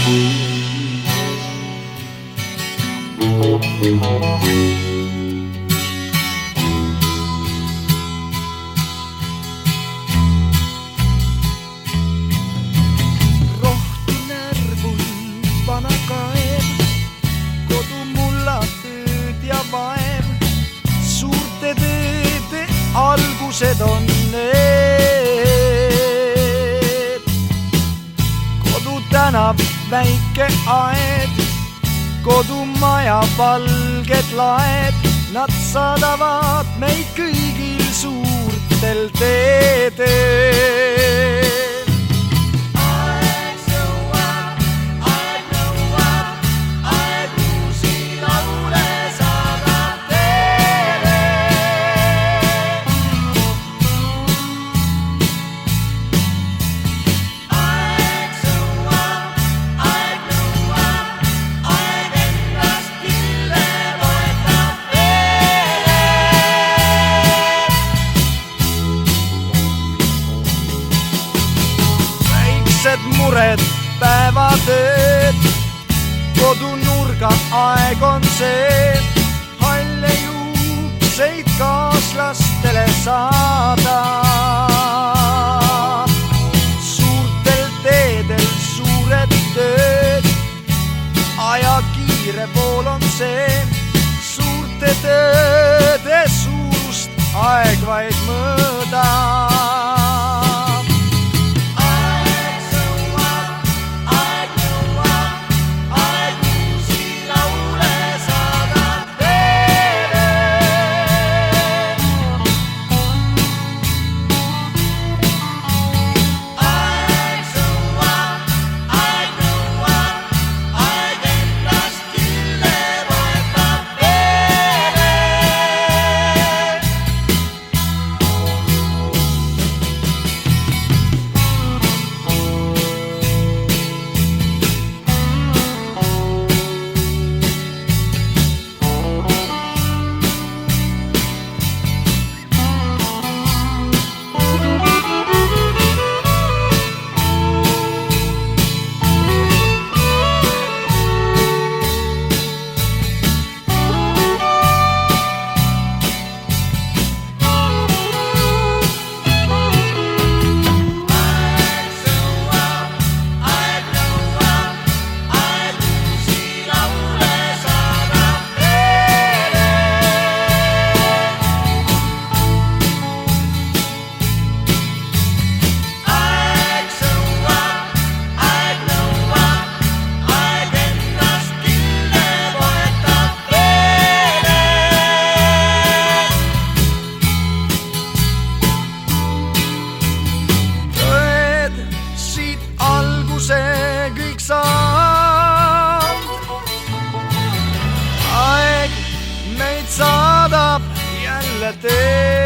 Rohtu närvul vana kaev, kodu mullatööd ja vaev. Suurte tööde algused on need. Kodu tänav väike aed, kodumaja valged laed. Nad saadavad meid kõigil suurtel teedel. Mured, päevatööd, kodunurga aeg on see. Halle juukseid kaaslastele saada. Suurtel teedel suured tööd, aja kiire vool on see. Suurte tööde suurust aeg vaid mõõda. Kõik saab. Aeg meid saadab jälle tee.